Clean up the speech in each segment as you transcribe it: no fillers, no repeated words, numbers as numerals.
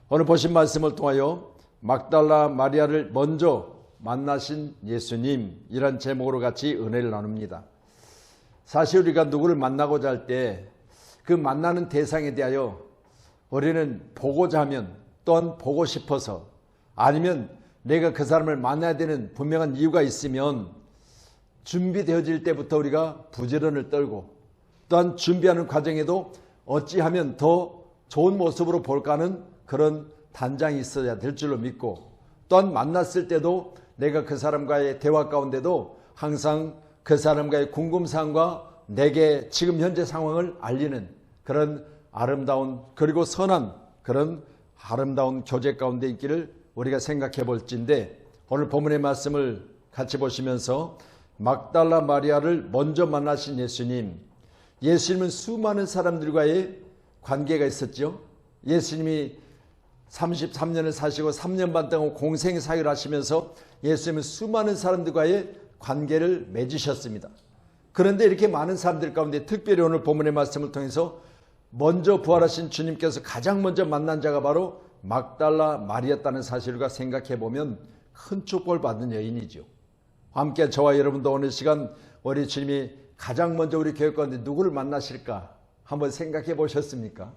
오늘 보신 말씀을 통하여 막달라 마리아를 먼저 만나신 예수님, 이런 제목으로 같이 은혜를 나눕니다. 사실 우리가 누구를 만나고자 할 때 그 만나는 대상에 대하여 우리는 보고자 하면, 또한 보고 싶어서, 아니면 내가 그 사람을 만나야 되는 분명한 이유가 있으면 준비되어질 때부터 우리가 부지런을 떨고, 또한 준비하는 과정에도 어찌하면 더 좋은 모습으로 볼까 하는 그런 단장이 있어야 될 줄로 믿고, 또한 만났을 때도 내가 그 사람과의 대화 가운데도 항상 그 사람과의 궁금사항과 내게 지금 현재 상황을 알리는 그런 아름다운, 그리고 선한 그런 아름다운 교제 가운데 있기를 우리가 생각해 볼진데, 오늘 본문의 말씀을 같이 보시면서 막달라 마리아를 먼저 만나신 예수님, 예수님은 수많은 사람들과의 관계가 있었죠. 예수님이 33년을 사시고 3년 반 동안 공생 사역을 하시면서 예수님은 수많은 사람들과의 관계를 맺으셨습니다. 그런데 이렇게 많은 사람들 가운데 특별히 오늘 본문의 말씀을 통해서 먼저 부활하신 주님께서 가장 먼저 만난 자가 바로 막달라 마리아였다는 사실과 생각해 보면 큰 축복을 받는 여인이죠. 함께 저와 여러분도 오늘 시간 우리 주님이 가장 먼저 우리 교회 가운데 누구를 만나실까 한번 생각해 보셨습니까?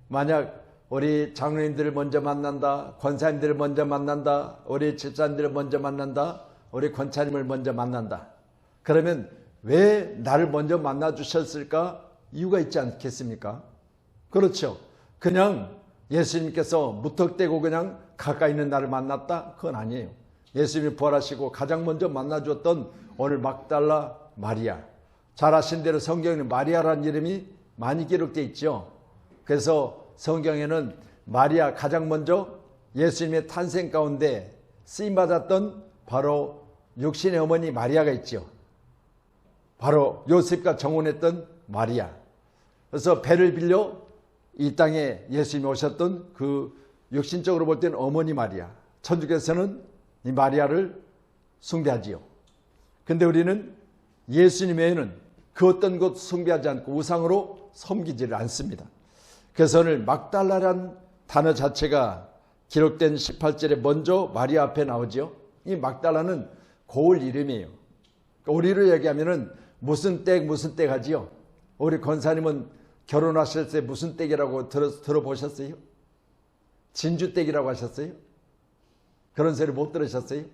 만약 우리 장로님들을 먼저 만난다, 권사님들을 먼저 만난다, 우리 집사님들을 먼저 만난다, 우리 권사님을 먼저 만난다, 그러면 왜 나를 먼저 만나 주셨을까? 이유가 있지 않겠습니까? 그렇죠. 그냥 예수님께서 무턱대고 그냥 가까이 있는 나를 만났다? 그건 아니에요. 예수님이 부활하시고 가장 먼저 만나주었던 오늘 막달라 마리아, 잘 아신 대로 성경에는 마리아라는 이름이 많이 기록되어 있죠. 그래서 성경에는 마리아, 가장 먼저 예수님의 탄생 가운데 쓰임받았던 바로 육신의 어머니 마리아가 있죠. 바로 요셉과 정혼했던 마리아. 그래서 배를 빌려 이 땅에 예수님이 오셨던 그 육신적으로 볼 때는 어머니 마리아, 천주교에서는 이 마리아를 숭배하지요. 근데 우리는 예수님 외에는 그 어떤 것 숭배하지 않고 우상으로 섬기지를 않습니다. 그래서 오늘 막달라란 단어 자체가 기록된 18절에 먼저 마리아 앞에 나오죠. 이 막달라는 고을 이름이에요. 우리로 얘기하면은 무슨 댁 무슨 댁 하지요. 우리 권사님은 결혼하실 때 무슨 댁이라고 들어보셨어요? 진주댁이라고 하셨어요? 그런 소리 못 들으셨어요?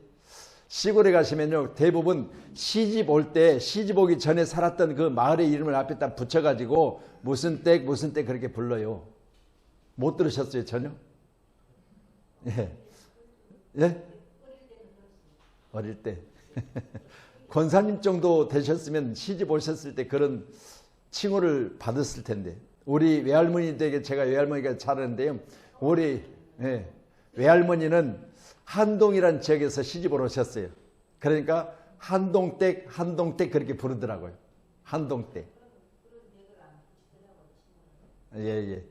시골에 가시면요, 대부분 시집 올 때, 시집 오기 전에 살았던 그 마을의 이름을 앞에다 붙여가지고 무슨 댁 무슨 댁 그렇게 불러요. 못 들으셨어요? 전혀? 예. 예? 어릴 때. 권사님 정도 되셨으면 시집 오셨을 때 그런 칭호를 받았을 텐데, 우리 외할머니 댁에, 제가 외할머니가 자라는데요, 우리 외할머니는 한동이라는 지역에서 시집을 오셨어요. 그러니까 한동댁 한동댁 그렇게 부르더라고요. 한동댁. 예예.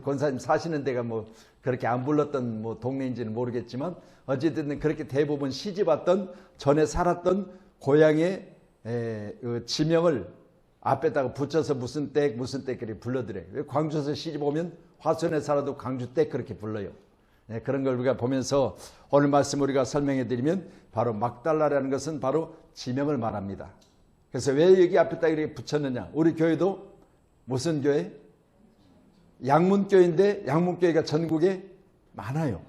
권사님 사시는 데가 뭐 그렇게 안 불렀던 뭐 동네인지는 모르겠지만 어쨌든 그렇게 대부분 시집 왔던, 전에 살았던 고향의 지명을 앞에다가 붙여서 무슨 댁 무슨 댁 그렇게 불러드려요. 광주에서 시집 오면 화순에 살아도 광주댁 그렇게 불러요. 그런 걸 우리가 보면서 오늘 말씀 우리가 설명해 드리면, 바로 막달라라는 것은 바로 지명을 말합니다. 그래서 왜 여기 앞에다 이렇게 붙였느냐? 우리 교회도 무슨 교회? 양문교회인데 양문교회가 전국에 많아요.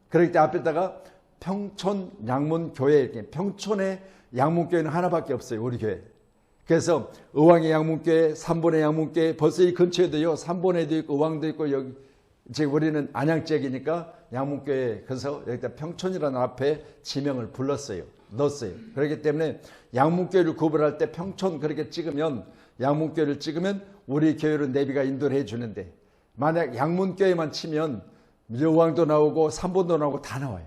그럴 때 앞에다가 평촌 양문교회, 이렇게 평촌에 양문교회는 하나밖에 없어요. 우리 교회. 그래서 의왕의 양문교회, 삼본의 양문교회, 벌써 이 근처에도요, 삼본에도 있고 의왕도 있고, 여기 지금 우리는 안양 지역이니까 양문교회, 그래서 여기다 평촌이라는 앞에 지명을 불렀어요. 넣었어요. 그렇기 때문에 양문교회를 구분할 때 평촌 그렇게 찍으면, 양문교회를 찍으면 우리 교회로 내비가 인도를 해주는데, 만약 양문교회만 치면 의왕도 나오고 삼본도 나오고 다 나와요.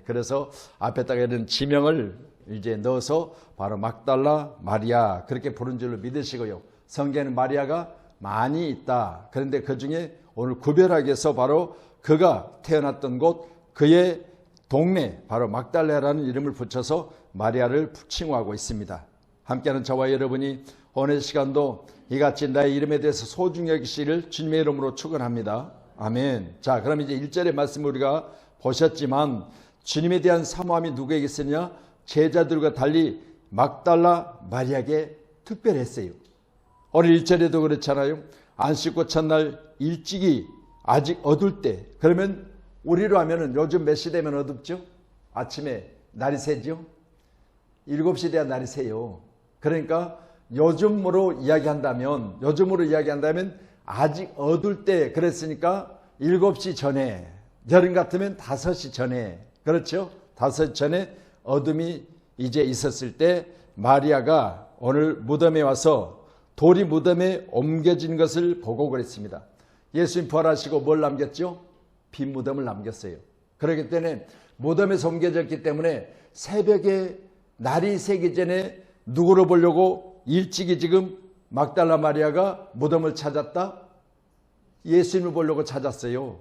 그래서 앞에다가 이런 지명을 이제 넣어서 바로 막달라 마리아 그렇게 부른 줄로 믿으시고요. 성경에는 마리아가 많이 있다. 그런데 그 중에 오늘 구별하기 위해서 바로 그가 태어났던 곳, 그의 동네, 바로 막달라라는 이름을 붙여서 마리아를 칭호하고 있습니다. 함께하는 저와 여러분이 오늘 시간도 이같이 나의 이름에 대해서 소중히 여기시기를 주님의 이름으로 축원합니다. 아멘. 자, 그럼 이제 1절의 말씀 우리가 보셨지만 주님에 대한 사모함이 누구에게 있으냐? 제자들과 달리 막달라 마리아에게 특별했어요. 오늘 1절에도 그렇잖아요. 안 씻고 첫날 일찍이 아직 어둘 때. 그러면 우리로 하면은 요즘 몇 시 되면 어둡죠? 아침에 날이 새죠? 7시 돼야 날이 새요. 그러니까 요즘으로 이야기한다면 아직 어둘 때, 그랬으니까 7시 전에, 여름 같으면 5시 전에, 그렇죠? 5시 전에 어둠이 이제 있었을 때 마리아가 오늘 무덤에 와서 돌이 무덤에 옮겨진 것을 보고 그랬습니다. 예수님 부활하시고 뭘 남겼죠? 빈 무덤을 남겼어요. 그렇기 때문에 무덤에서 옮겨졌기 때문에 새벽에 날이 새기 전에 누구를 보려고 일찍이 지금 막달라 마리아가 무덤을 찾았다? 예수님을 보려고 찾았어요.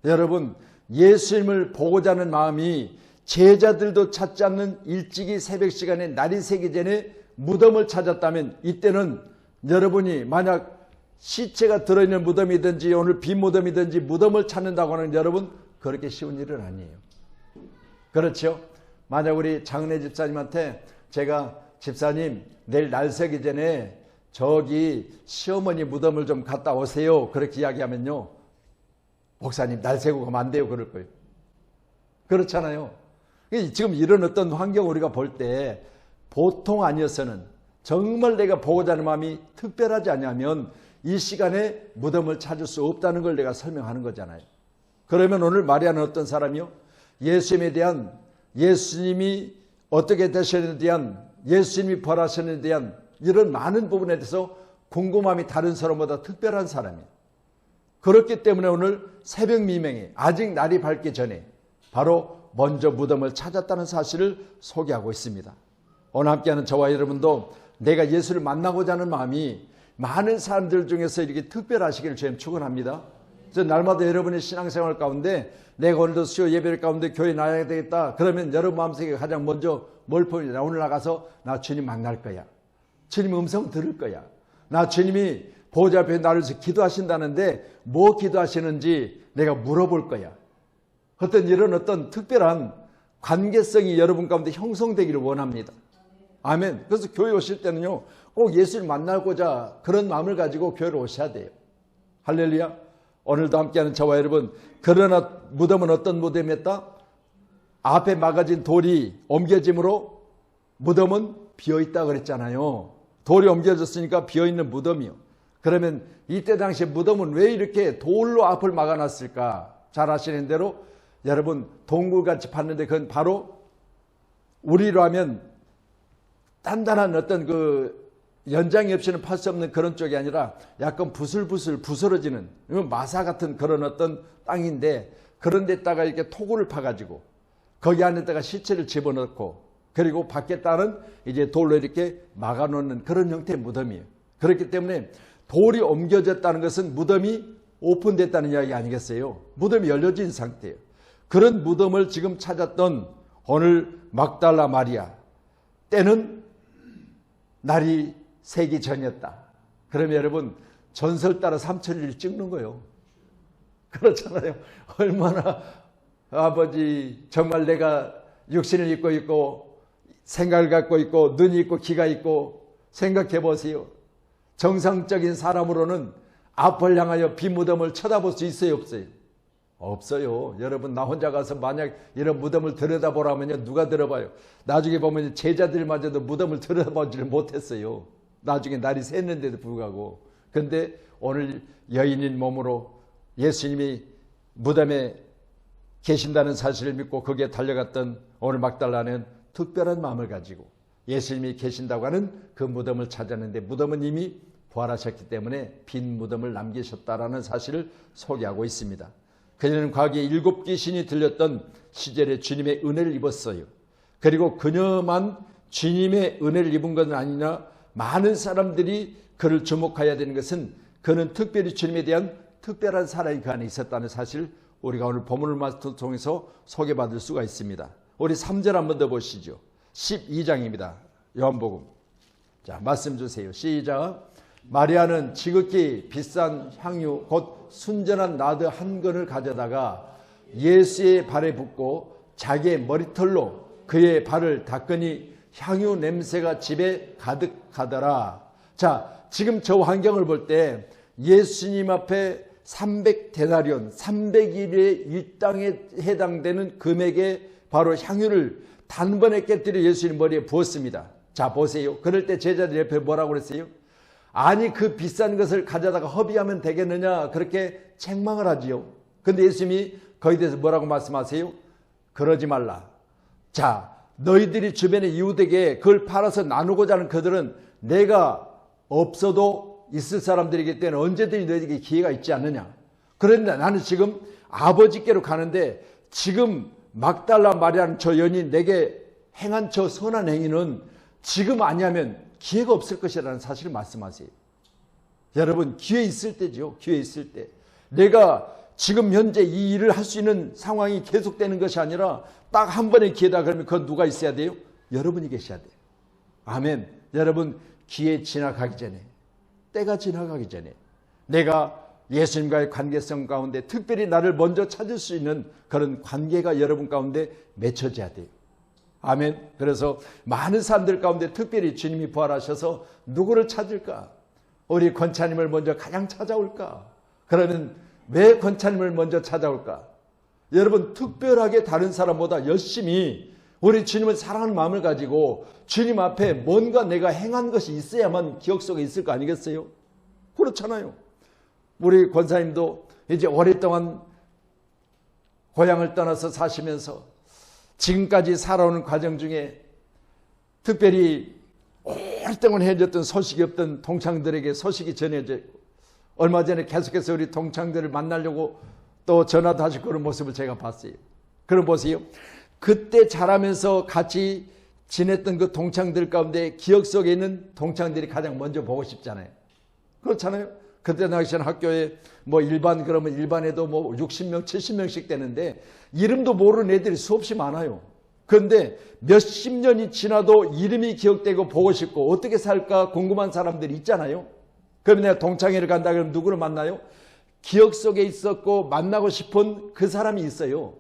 여러분, 예수님을 보고자 하는 마음이 제자들도 찾지 않는 일찍이 새벽 시간에 날이 새기 전에 무덤을 찾았다면, 이때는 여러분이 만약 시체가 들어있는 무덤이든지 오늘 빈 무덤이든지 무덤을 찾는다고 하는 여러분, 그렇게 쉬운 일은 아니에요. 그렇죠? 만약 우리 장은혜 집사님한테 제가 집사님 내일 날 새기 전에 저기 시어머니 무덤을 좀 갔다 오세요, 그렇게 이야기하면요, 목사님 날 새고 가면 안 돼요, 그럴 거예요. 그렇잖아요. 지금 이런 어떤 환경 우리가 볼 때 보통 아니어서는, 정말 내가 보고자 하는 마음이 특별하지 않으면 이 시간에 무덤을 찾을 수 없다는 걸 내가 설명하는 거잖아요. 그러면 오늘 마리아는 어떤 사람이요? 예수님에 대한, 예수님이 어떻게 되셨는지에 대한, 예수님이 부활하셨는지에 대한 이런 많은 부분에 대해서 궁금함이 다른 사람보다 특별한 사람이에요. 그렇기 때문에 오늘 새벽 미명에 아직 날이 밝기 전에 바로 먼저 무덤을 찾았다는 사실을 소개하고 있습니다. 오늘 함께하는 저와 여러분도 내가 예수를 만나고자 하는 마음이 많은 사람들 중에서 이렇게 특별하시기를 주님 축원합니다. 그래서 날마다 여러분의 신앙생활 가운데 내가 오늘도 수요 예배 가운데 교회 나가야 되겠다, 그러면 여러분 마음속에 가장 먼저 뭘 보입니다. 오늘 나가서 나 주님 만날 거야, 주님 음성 들을 거야, 나 주님이 보호자 앞에 나를 위해서 기도하신다는데 뭐 기도하시는지 내가 물어볼 거야. 어떤 이런 어떤 특별한 관계성이 여러분 가운데 형성되기를 원합니다. 아멘. 그래서 교회 오실 때는요, 꼭 예수를 만나고자 그런 마음을 가지고 교회로 오셔야 돼요. 할렐루야. 오늘도 함께하는 저와 여러분, 그러나 무덤은 어떤 무덤이었다? 앞에 막아진 돌이 옮겨짐으로 무덤은 비어있다 그랬잖아요. 돌이 옮겨졌으니까 비어있는 무덤이요. 그러면 이때 당시에 무덤은 왜 이렇게 돌로 앞을 막아놨을까? 잘 아시는 대로 여러분, 동굴같이 팠는데 그건 바로 우리로 하면 단단한 어떤 그 연장이 없이는 팔 수 없는 그런 쪽이 아니라 약간 부슬부슬 부스러지는 마사 같은 그런 어떤 땅인데, 그런 데다가 이렇게 토굴을 파가지고 거기 안에다가 시체를 집어넣고 그리고 밖에다는 이제 돌로 이렇게 막아놓는 그런 형태의 무덤이에요. 그렇기 때문에 돌이 옮겨졌다는 것은 무덤이 오픈됐다는 이야기 아니겠어요? 무덤이 열려진 상태예요. 그런 무덤을 지금 찾았던 오늘 막달라 마리아, 때는 날이 새기 전이었다. 그러면 여러분, 전설 따라 삼천리를 찍는 거예요. 그렇잖아요. 얼마나 아버지 정말 내가 육신을 입고 있고 생각을 갖고 있고 눈이 있고 귀가 있고, 생각해 보세요. 정상적인 사람으로는 앞을 향하여 빈 무덤을 쳐다볼 수 있어요, 없어요? 없어요. 여러분, 나 혼자 가서 만약 이런 무덤을 들여다보라면요, 누가 들어봐요? 나중에 보면 제자들마저도 무덤을 들여다보지를 못했어요. 나중에 날이 샜는데도 불구하고. 근데 오늘 여인인 몸으로 예수님이 무덤에 계신다는 사실을 믿고 거기에 달려갔던 오늘 막달라는 특별한 마음을 가지고 예수님이 계신다고 하는 그 무덤을 찾았는데, 무덤은 이미 부활하셨기 때문에 빈 무덤을 남기셨다라는 사실을 소개하고 있습니다. 그녀는 과거에 7 귀신이 들렸던 시절에 주님의 은혜를 입었어요. 그리고 그녀만 주님의 은혜를 입은 것은 아니냐, 많은 사람들이 그를 주목해야 되는 것은 그는 특별히 주님에 대한 특별한 사랑이 그 안에 있었다는 사실, 우리가 오늘 본문을 통해서 소개받을 수가 있습니다. 우리 3절 한번 더 보시죠. 12장입니다. 요한복음. 자, 말씀 주세요. 시작. 마리아는 지극히 비싼 향유 곧 순전한 나드 한 근을 가져다가 예수의 발에 붓고 자기의 머리털로 그의 발을 닦으니 향유 냄새가 집에 가득하더라. 자, 지금 저 환경을 볼 때 예수님 앞에 300데나리온 300일의 일당에 해당되는 금액의 바로 향유를 단번에 깨뜨려 예수님 머리에 부었습니다. 자, 보세요. 그럴 때 제자들 옆에 뭐라고 그랬어요? 아니, 그 비싼 것을 가져다가 허비하면 되겠느냐, 그렇게 책망을 하지요. 근데 예수님이 거기에 대해서 뭐라고 말씀하세요? 그러지 말라. 자, 너희들이 주변의 이웃에게 그걸 팔아서 나누고자 하는 그들은 내가 없어도 있을 사람들이기 때문에 언제든지 너희에게 기회가 있지 않느냐. 그런데 나는 지금 아버지께로 가는데 지금 막달라 마리아는 저 여인이 내게 행한 저 선한 행위는 지금 아니하면 기회가 없을 것이라는 사실을 말씀하세요. 여러분, 기회 있을 때죠. 기회 있을 때. 내가 지금 현재 이 일을 할 수 있는 상황이 계속되는 것이 아니라 딱 한 번의 기회다 그러면 그건 누가 있어야 돼요? 여러분이 계셔야 돼요. 아멘. 여러분, 기회 지나가기 전에, 때가 지나가기 전에 내가 예수님과의 관계성 가운데 특별히 나를 먼저 찾을 수 있는 그런 관계가 여러분 가운데 맺혀져야 돼요. 아멘. 그래서 많은 사람들 가운데 특별히 주님이 부활하셔서 누구를 찾을까? 우리 권차님을 먼저 가장 찾아올까? 그러면 왜 권차님을 먼저 찾아올까? 여러분, 특별하게 다른 사람보다 열심히 우리 주님을 사랑하는 마음을 가지고 주님 앞에 뭔가 내가 행한 것이 있어야만 기억 속에 있을 거 아니겠어요? 그렇잖아요. 우리 권사님도 이제 오랫동안 고향을 떠나서 사시면서 지금까지 살아오는 과정 중에 특별히 오랫동안 헤어졌던 소식이 없던 동창들에게 소식이 전해져, 얼마 전에 계속해서 우리 동창들을 만나려고 또 전화도 하시고 그런 모습을 제가 봤어요. 그럼 보세요. 그때 자라면서 같이 지냈던 그 동창들 가운데 기억 속에 있는 동창들이 가장 먼저 보고 싶잖아요. 그렇잖아요. 그때 당시에는 학교에 뭐 일반 그러면 일반에도 뭐 60명, 70명씩 되는데 이름도 모르는 애들이 수없이 많아요. 그런데 몇십 년이 지나도 이름이 기억되고 보고 싶고 어떻게 살까 궁금한 사람들이 있잖아요. 그러면 내가 동창회를 간다 그러면 누구를 만나요? 기억 속에 있었고 만나고 싶은 그 사람이 있어요.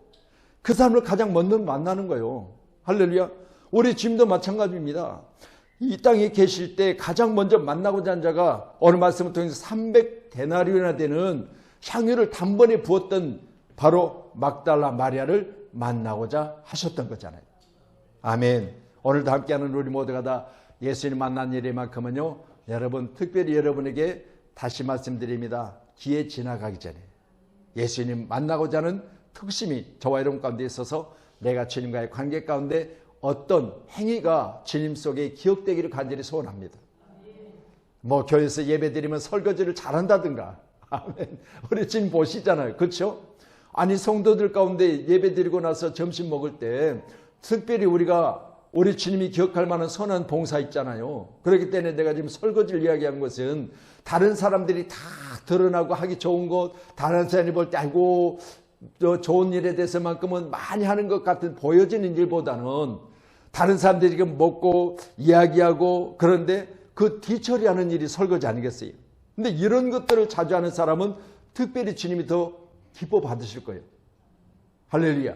그 사람을 가장 먼저 만나는 거예요. 할렐루야. 우리 주님도 마찬가지입니다. 이 땅에 계실 때 가장 먼저 만나고자 한 자가 오늘 말씀을 통해서 300데나리온이나 되는 향유를 단번에 부었던 바로 막달라 마리아를 만나고자 하셨던 거잖아요. 아멘. 오늘도 함께하는 우리 모두가 다 예수님 만난 일만큼은요, 여러분, 특별히 여러분에게 다시 말씀드립니다. 기회 지나가기 전에 예수님 만나고자 하는 특심이 저와 여러분 가운데 있어서 내가 주님과의 관계 가운데 어떤 행위가 주님 속에 기억되기를 간절히 소원합니다. 뭐 교회에서 예배드리면 설거지를 잘한다든가, 아멘. 우리 지금 보시잖아요. 그렇죠? 아니, 성도들 가운데 예배드리고 나서 점심 먹을 때 특별히 우리 주님이 기억할 만한 선한 봉사 있잖아요. 그렇기 때문에 내가 지금 설거지를 이야기한 것은 다른 사람들이 다 드러나고 하기 좋은 것, 다른 사람이 볼 때 아이고 좋은 일에 대해서만큼은 많이 하는 것 같은 보여지는 일보다는 다른 사람들이 지금 먹고 이야기하고 그런데 그 뒤처리하는 일이 설거지 아니겠어요? 근데 이런 것들을 자주 하는 사람은 특별히 주님이 더 기뻐 받으실 거예요. 할렐루야.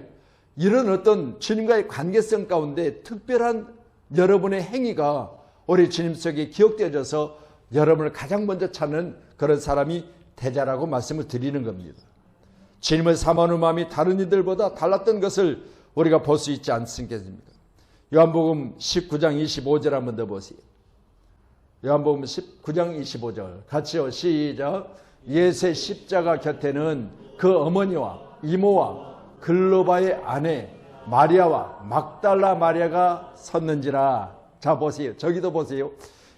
이런 어떤 주님과의 관계성 가운데 특별한 여러분의 행위가 우리 주님 속에 기억되어져서 여러분을 가장 먼저 찾는 그런 사람이 되자라고 말씀을 드리는 겁니다. 주님을 사모하는 마음이 다른 이들보다 달랐던 것을 우리가 볼 수 있지 않습니까? 요한복음 19장 25절 한번 더 보세요. 요한복음 19장 25절 같이요. 시작. 예수의 십자가 곁에는 그 어머니와 이모와 글로바의 아내 마리아와 막달라 마리아가 섰는지라. 자, 보세요. 저기도 보세요.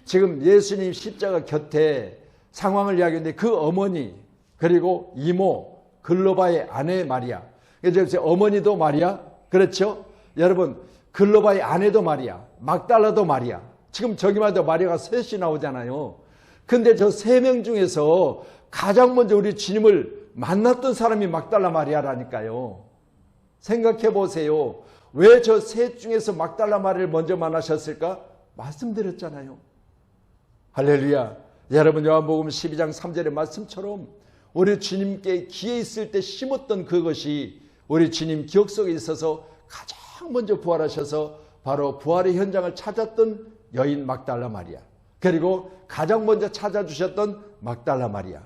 지금 예수님 십자가 곁에 상황을 이야기했는데 그 어머니 그리고 이모 글로바의 아내 마리아. 그래서 어머니도 마리아, 그렇죠? 여러분, 글로바의 아내도 마리아, 막달라도 마리아. 지금 저기만 해도 마리아가 셋이 나오잖아요. 근데 저 세 명 중에서 가장 먼저 우리 주님을 만났던 사람이 막달라 마리아라니까요. 생각해 보세요. 왜 저 셋 중에서 막달라 마리아를 먼저 만나셨을까? 말씀드렸잖아요. 할렐루야. 여러분 요한복음 12장 3절의 말씀처럼 우리 주님께 기회 있을 때 심었던 그것이 우리 주님 기억 속에 있어서 가장 먼저 부활하셔서 바로 부활의 현장을 찾았던 여인 막달라 마리아, 그리고 가장 먼저 찾아주셨던 막달라 마리아.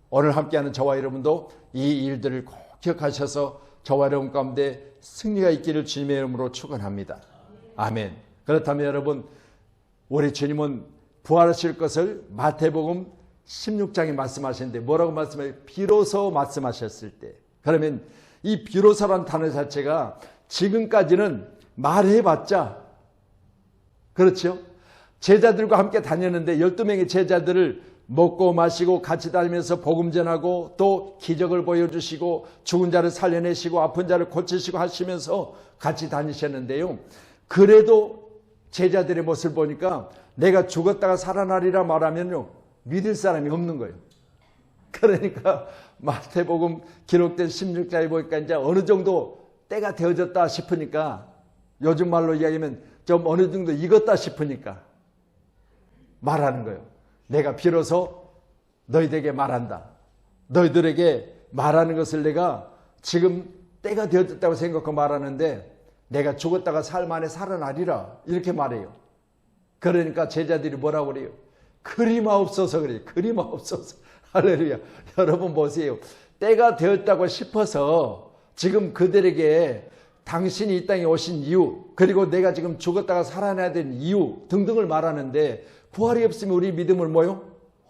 오늘 함께하는 저와 여러분도 이 일들을 꼭 기억하셔서 저와 여러분 가운데 승리가 있기를 주님의 이름으로 축원합니다. 아멘. 그렇다면 여러분, 우리 주님은 부활하실 것을 마태복음 16장에 말씀하셨는데 뭐라고 말씀해요? 비로소 말씀하셨을 때. 그러면 이 비로소란 단어 자체가 지금까지는 말해봤자, 그렇죠? 제자들과 함께 다녔는데 12명의 제자들을 먹고 마시고 같이 다니면서 복음 전하고 또 기적을 보여주시고 죽은 자를 살려내시고 아픈 자를 고치시고 하시면서 같이 다니셨는데요. 그래도 제자들의 모습을 보니까 내가 죽었다가 살아나리라 말하면요, 믿을 사람이 없는 거예요. 그러니까 마태복음 기록된 16장에 보니까 이제 어느 정도 때가 되어졌다 싶으니까, 요즘 말로 이야기하면 좀 어느 정도 익었다 싶으니까 말하는 거예요. 내가 비로소 너희들에게 말한다. 너희들에게 말하는 것을 내가 지금 때가 되어졌다고 생각하고 말하는데 내가 죽었다가 삶 안에 살아나리라, 이렇게 말해요. 그러니까 제자들이 뭐라고 그래요? 그리마옵소서 그래요. 그리마옵소서. 할렐루야. 여러분 보세요. 때가 되었다고 싶어서 지금 그들에게 당신이 이 땅에 오신 이유, 그리고 내가 지금 죽었다가 살아나야 되는 이유 등등을 말하는데, 부활이 없으면 우리 믿음을 뭐요?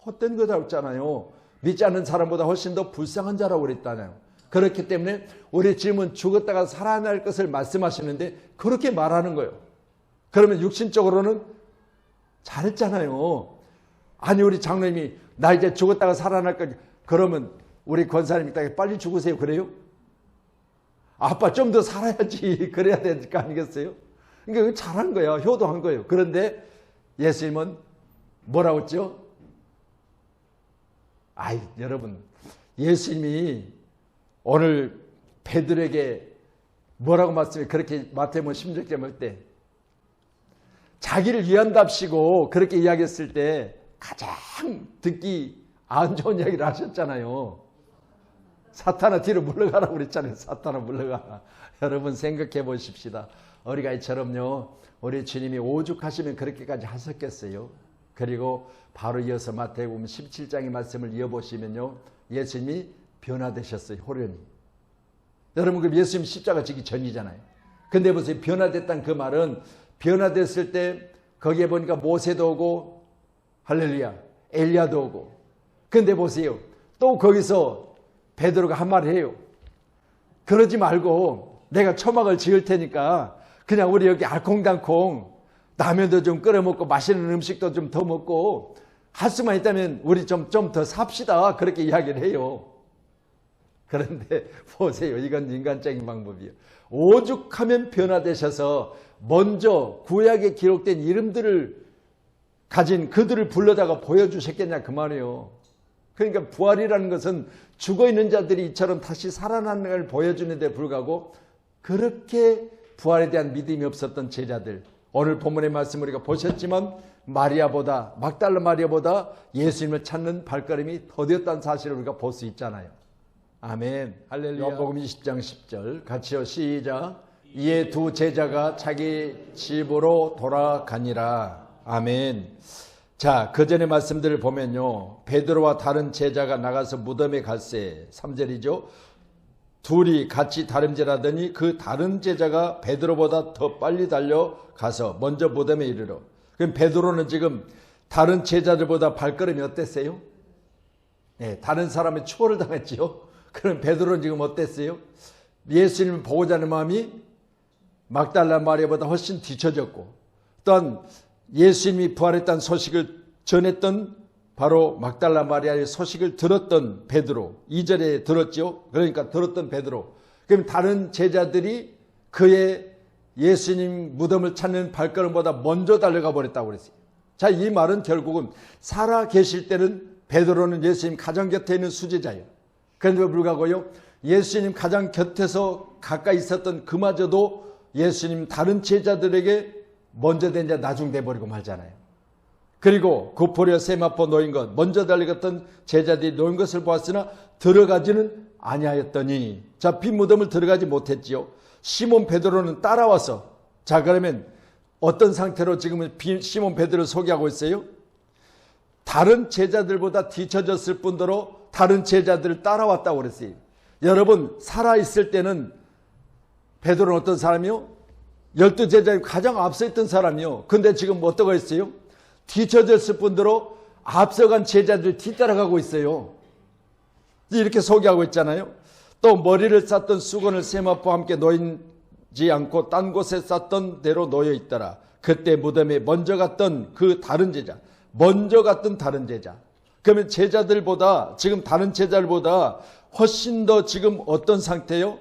헛된 거다 했잖아요. 믿지 않는 사람보다 훨씬 더 불쌍한 자라고 그랬잖아요. 그렇기 때문에 우리 주님은 죽었다가 살아날 것을 말씀하시는데 그렇게 말하는 거예요. 그러면 육신적으로는 잘했잖아요. 아니, 우리 장로님이 나 이제 죽었다가 살아날 거, 그러면 우리 권사님이 빨리 죽으세요 그래요? 아빠 좀 더 살아야지 그래야 될 거 아니겠어요? 그러니까 잘한 거야. 효도한 거예요. 그런데 예수님은 뭐라고 했죠? 아이, 여러분, 예수님이 오늘 베드로에게 뭐라고 말씀해? 그렇게 마태복음 16장 할 때 자기를 위한답시고 그렇게 이야기했을 때 가장 듣기 안 좋은 이야기를 하셨잖아요. 사탄아 뒤로 물러가라고 그랬잖아요. 사탄아 물러가라. 여러분 생각해 보십시다. 어린아이처럼요, 우리 주님이 오죽하시면 그렇게까지 하셨겠어요. 그리고 바로 이어서 마태복음 17장의 말씀을 이어보시면요, 예수님이 변화되셨어요. 호련히. 여러분, 그 예수님 십자가 지기 전이잖아요. 근데 보세요. 변화됐다는 그 말은, 변화됐을 때 거기에 보니까 모세도 오고 할렐루야 엘리야도 오고. 근데 보세요. 또 거기서 베드로가 한 말을 해요. 그러지 말고 내가 초막을 지을 테니까 그냥 우리 여기 알콩달콩 라면도 좀 끓여 먹고 맛있는 음식도 좀 더 먹고 할 수만 있다면 우리 좀 더 삽시다. 그렇게 이야기를 해요. 그런데 보세요. 이건 인간적인 방법이에요. 오죽하면 변화되셔서 먼저 구약에 기록된 이름들을 가진 그들을 불러다가 보여주셨겠냐 그 말이에요. 그러니까 부활이라는 것은 죽어있는 자들이 이처럼 다시 살아나는 걸 보여주는 데 불구하고 그렇게 부활에 대한 믿음이 없었던 제자들, 오늘 본문의 말씀 우리가 보셨지만 마리아보다, 막달라 마리아보다 예수님을 찾는 발걸음이 더뎠다는 사실을 우리가 볼 수 있잖아요. 아멘. 할렐루야. 요한복음 20장 10절 같이요. 시작. 이에 두 제자가 자기 집으로 돌아가니라. 아멘. 자, 그 전의 말씀들을 보면요, 베드로와 다른 제자가 나가서 무덤에 갈새, 3절이죠. 둘이 같이 다름질하더니 그 다른 제자가 베드로보다 더 빨리 달려가서 먼저 무덤에 이르러. 그럼 베드로는 지금 다른 제자들보다 발걸음이 어땠어요? 네, 다른 사람의 추월을 당했지요. 그럼 베드로는 지금 어땠어요? 예수님을 보고자 하는 마음이 막달라 마리아보다 훨씬 뒤처졌고, 또한 예수님이 부활했다는 소식을 전했던 바로 막달라 마리아의 소식을 들었던 베드로, 2절에 들었죠. 그러니까 들었던 베드로. 그럼 다른 제자들이 그의 예수님 무덤을 찾는 발걸음보다 먼저 달려가 버렸다고 그랬어요. 자, 이 말은 결국은 살아 계실 때는 베드로는 예수님 가장 곁에 있는 수제자예요. 그런데 불구하고요, 예수님 가장 곁에서 가까이 있었던 그마저도 예수님 다른 제자들에게 먼저 된 자 나중 돼버리고 말잖아요. 그리고 고포려 세마포 놓인 것, 먼저 달려갔던 제자들이 놓인 것을 보았으나 들어가지는 아니하였더니, 자, 빈 무덤을 들어가지 못했지요. 시몬 베드로는 따라와서, 자, 그러면 어떤 상태로 지금은 시몬 베드로를 소개하고 있어요? 다른 제자들보다 뒤처졌을 뿐더러 다른 제자들을 따라왔다고 그랬어요. 여러분, 살아있을 때는 베드로는 어떤 사람이요? 12제자에 가장 앞서 있던 사람이요. 근데 지금 어떠고 있어요? 뒤처졌을 뿐더러 앞서간 제자들 뒤따라가고 있어요. 이렇게 소개하고 있잖아요. 또 머리를 쌌던 수건을 세마포와 함께 놓이지 않고 딴 곳에 쌌던 대로 놓여 있더라. 그때 무덤에 먼저 갔던 그 다른 제자, 먼저 갔던 다른 제자. 그러면 제자들보다, 지금 다른 제자들보다 훨씬 더 지금 어떤 상태요?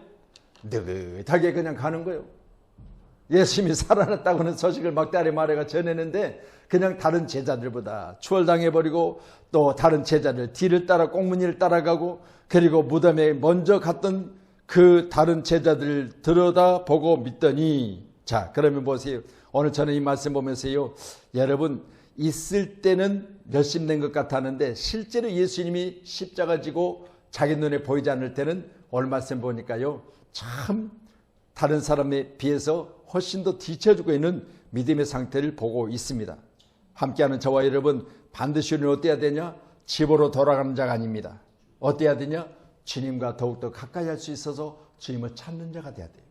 느긋하게 그냥 가는 거예요. 예수님이 살아났다고 하는 소식을 막달라 마리아가 전했는데 그냥 다른 제자들보다 추월당해버리고 또 다른 제자들 뒤를 따라 꽁무니를 따라가고, 그리고 무덤에 먼저 갔던 그 다른 제자들을 들여다보고 믿더니, 자, 그러면 보세요. 오늘 저는 이 말씀 보면서요, 여러분, 있을 때는 열심낸 것 같았는데 실제로 예수님이 십자가 지고 자기 눈에 보이지 않을 때는 오늘 말씀 보니까요, 참 다른 사람에 비해서 훨씬 더 뒤처지고 있는 믿음의 상태를 보고 있습니다. 함께하는 저와 여러분, 반드시 우리는 어때야 되냐? 집으로 돌아가는 자가 아닙니다. 어때야 되냐? 주님과 더욱더 가까이 할 수 있어서 주님을 찾는 자가 돼야 돼요.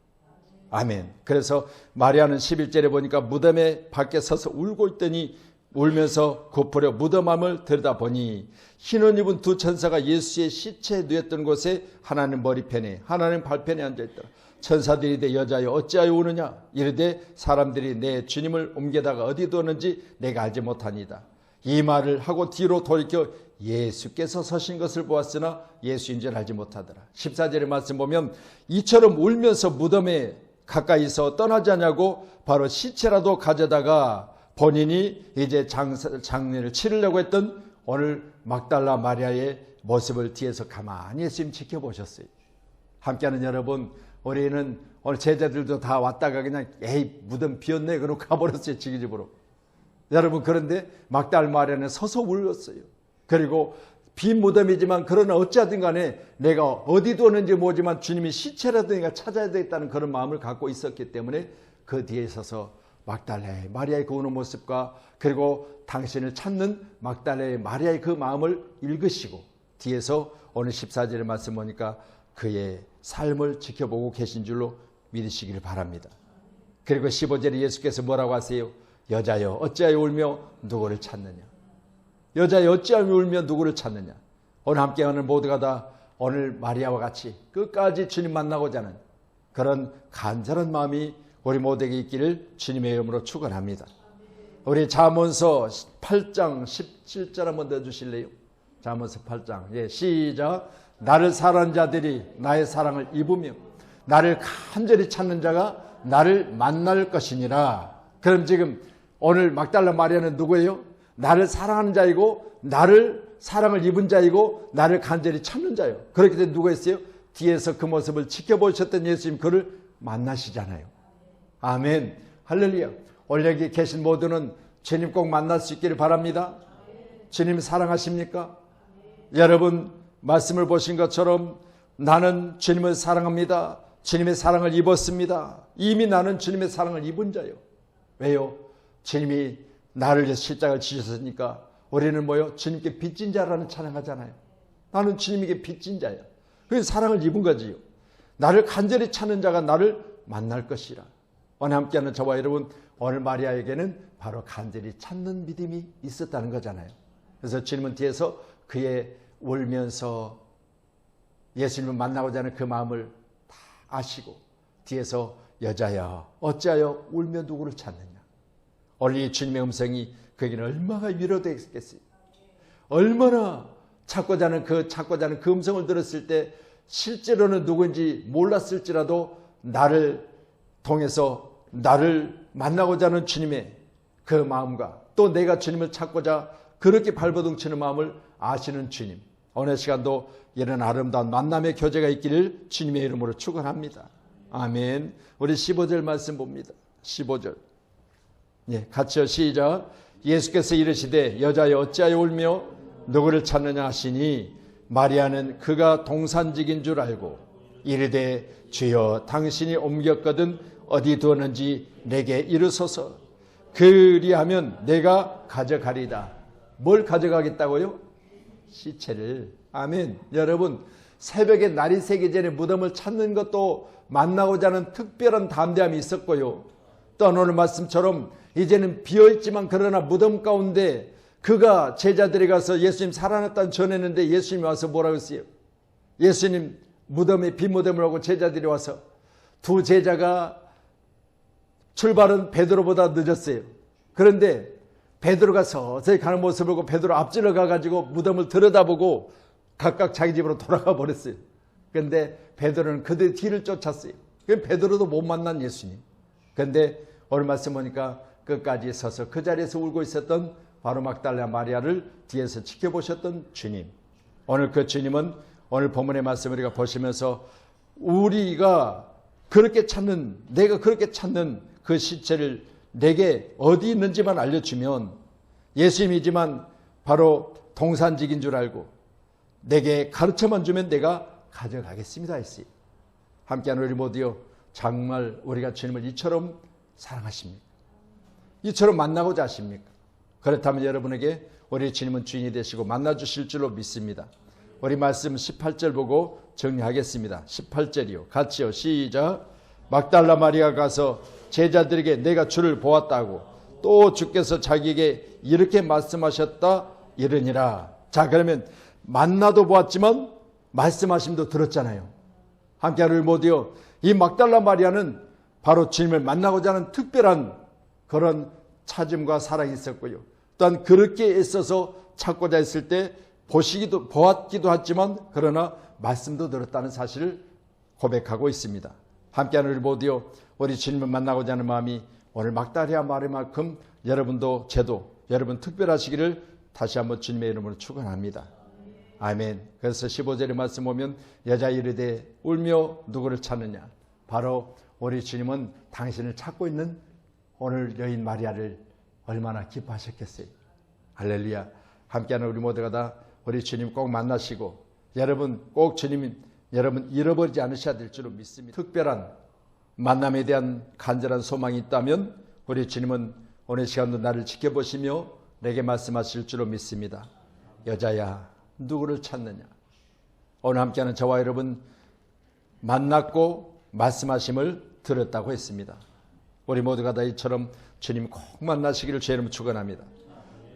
아멘. 그래서 마리아는 11절에 보니까 무덤에 밖에 서서 울고 있더니 울면서 고프려 무덤함을 들여다보니 흰옷 입은 두 천사가 예수의 시체에 누웠던 곳에 하나는 머리편에 하나는 발편에 앉아있더라. 천사들이 이르되 여자여 어찌하여 우느냐? 이르되 사람들이 내 주님을 옮겨다가 어디 두었는지 내가 알지 못하니이다. 이 말을 하고 뒤로 돌이켜 예수께서 서신 것을 보았으나 예수인 줄 알지 못하더라. 14절의 말씀 보면 이처럼 울면서 무덤에 가까이서 떠나지 않냐고 바로 시체라도 가져다가 본인이 이제 장례를 치르려고 했던 오늘 막달라 마리아의 모습을 뒤에서 가만히 예수님 지켜보셨어요. 함께하는 여러분, 우리는 오늘 제자들도 다 왔다가 그냥 에이 무덤 비었네 그러고 가버렸어요. 지기 집으로. 여러분, 그런데 막달라 마리아는 서서 울었어요. 그리고 빈 무덤이지만 그러나 어찌하든 간에 내가 어디 두었는지 모르지만 주님이 시체라도 내가 찾아야 되겠다는 그런 마음을 갖고 있었기 때문에 그 뒤에 서서 막달라의 마리아의 그 우는 모습과 그리고 당신을 찾는 막달라의 마리아의 그 마음을 읽으시고 뒤에서 오늘 14절의 말씀 보니까 그의 삶을 지켜보고 계신 줄로 믿으시기를 바랍니다. 그리고 15절에 예수께서 뭐라고 하세요? 여자여 어찌하여 울며 누구를 찾느냐? 여자여 어찌하여 울며 누구를 찾느냐? 오늘 함께하는 모두가 다 오늘 마리아와 같이 끝까지 주님 만나고자 하는 그런 간절한 마음이 우리 모두에게 있기를 주님의 이름으로 축원합니다. 우리 잠언서 8장 17절 한번 넣어주실래요? 잠언서 8장. 예, 시작. 나를 사랑하는 자들이 나의 사랑을 입으며 나를 간절히 찾는 자가 나를 만날 것이니라. 그럼 지금 오늘 막달라 마리아는 누구예요? 나를 사랑하는 자이고 나를 사랑을 입은 자이고 나를 간절히 찾는 자예요. 그렇기 때문에 누가 있어요? 뒤에서 그 모습을 지켜보셨던 예수님 그를 만나시잖아요. 아멘. 할렐루야. 오늘 여기 계신 모두는 주님 꼭 만날 수 있기를 바랍니다. 주님 사랑하십니까? 여러분 말씀을 보신 것처럼 나는 주님을 사랑합니다. 주님의 사랑을 입었습니다. 이미 나는 주님의 사랑을 입은 자요. 왜요? 주님이 나를 위해서 십자가를 지셨으니까 우리는 뭐요? 주님께 빚진 자라는 찬양하잖아요. 나는 주님에게 빚진 자야. 그래서 사랑을 입은 거지요. 나를 간절히 찾는 자가 나를 만날 것이라. 오늘 함께하는 저와 여러분, 오늘 마리아에게는 바로 간절히 찾는 믿음이 있었다는 거잖아요. 그래서 주님은 뒤에서 그의 울면서 예수님을 만나고자 하는 그 마음을 다 아시고 뒤에서 여자야 어찌하여 울며 누구를 찾느냐. 오늘 이 주님의 음성이 그에게는 얼마나 위로되겠어요. 얼마나 찾고자 하는 그 음성을 들었을 때 실제로는 누구인지 몰랐을지라도 나를 통해서 나를 만나고자 하는 주님의 그 마음과 또 내가 주님을 찾고자 그렇게 발버둥치는 마음을 아시는 주님, 오늘 시간도 이런 아름다운 만남의 교제가 있기를 주님의 이름으로 축원합니다. 아멘. 우리 15절 말씀 봅니다. 15절. 예, 같이요. 시작. 예수께서 이르시되 여자여 어찌하여 울며 누구를 찾느냐 하시니 마리아는 그가 동산직인 줄 알고 이르되 주여 당신이 옮겼거든 어디 두었는지 내게 이르소서. 그리하면 내가 가져가리다. 뭘 가져가겠다고요? 시체를. 아멘. 여러분, 새벽에 날이 새기 전에 무덤을 찾는 것도 만나고자 하는 특별한 담대함이 있었고요. 또 오늘 말씀처럼 이제는 비어있지만 그러나 무덤 가운데 그가 제자들이 가서 예수님 살아났다는 전했는데 예수님이 와서 뭐라고 했어요? 예수님 무덤에 빈무덤을 하고 제자들이 와서 두 제자가 출발은 베드로보다 늦었어요. 그런데 베드로가 서서히 가는 모습을 보고 베드로 앞질러 가가지고 무덤을 들여다보고 각각 자기 집으로 돌아가 버렸어요. 그런데 베드로는 그들 뒤를 쫓았어요. 베드로도 못 만난 예수님. 그런데 오늘 말씀 보니까 끝까지 서서 그 자리에서 울고 있었던 바로 막달라 마리아를 뒤에서 지켜보셨던 주님. 오늘 그 주님은 오늘 본문의 말씀을 우리가 보시면서 우리가 그렇게 찾는, 내가 그렇게 찾는 그 시체를 내게 어디 있는지만 알려주면 예수님이지만 바로 동산직인 줄 알고 내게 가르쳐만 주면 내가 가져가겠습니다 했어요. 함께하는 우리 모두요, 정말 우리가 주님을 이처럼 사랑하십니까? 이처럼 만나고자 하십니까? 그렇다면 여러분에게 우리 주님은 주인이 되시고 만나주실 줄로 믿습니다. 우리 말씀 18절 보고 정리하겠습니다. 18절이요. 같이요. 시작. 막달라 마리아가 가서 제자들에게 내가 주를 보았다고 또 주께서 자기에게 이렇게 말씀하셨다 이르니라. 자, 그러면 만나도 보았지만 말씀하심도 들었잖아요. 함께하는 우리 모두요, 이 막달라 마리아는 바로 주님을 만나고자 하는 특별한 그런 찾음과 사랑이 있었고요. 또한 그렇게 애써서 찾고자 했을 때 보았기도 했지만 그러나 말씀도 들었다는 사실을 고백하고 있습니다. 함께하는 우리 모두요, 우리 주님을 만나고자 하는 마음이 오늘 막달라 마리아만큼 여러분도 저도 여러분 특별하시기를 다시 한번 주님의 이름으로 축원합니다. 아멘. 그래서 15절의 말씀 보면 여자 이르되 울며 누구를 찾느냐. 바로 우리 주님은 당신을 찾고 있는 오늘 여인 마리아를 얼마나 기뻐하셨겠어요. 할렐루야. 함께하는 우리 모두가 다 우리 주님 꼭 만나시고 여러분 꼭 주님 여러분 잃어버리지 않으셔야 될 줄로 믿습니다. 특별한 만남에 대한 간절한 소망이 있다면 우리 주님은 오늘 시간도 나를 지켜보시며 내게 말씀하실 줄로 믿습니다. 여자야 누구를 찾느냐. 오늘 함께하는 저와 여러분 만났고 말씀하심을 들었다고 했습니다. 우리 모두가 다 이처럼 주님 꼭 만나시기를 주 이름으로 축원합니다.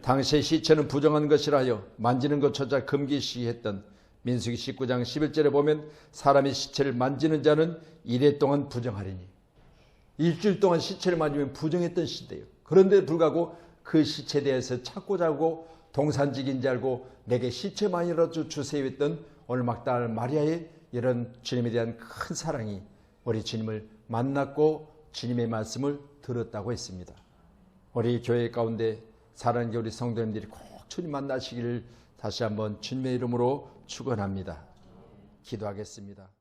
당시의 시체는 부정한 것이라여 만지는 것조차 금기시했던 민수기 19장 11절에 보면 사람의 시체를 만지는 자는 이래 동안 부정하리니. 일주일 동안 시체를 만지면 부정했던 시대예요. 그런데 불구하고 그 시체에 대해서 찾고자 하고 동산직인 줄 알고 내게 시체만이라도 주세요 했던 오늘 막달라 마리아의 이런 주님에 대한 큰 사랑이 우리 주님을 만났고 주님의 말씀을 들었다고 했습니다. 우리 교회 가운데 사랑하는 우리 성도님들이 꼭 주님 만나시기를 다시 한번 주님의 이름으로 축원합니다. 기도하겠습니다.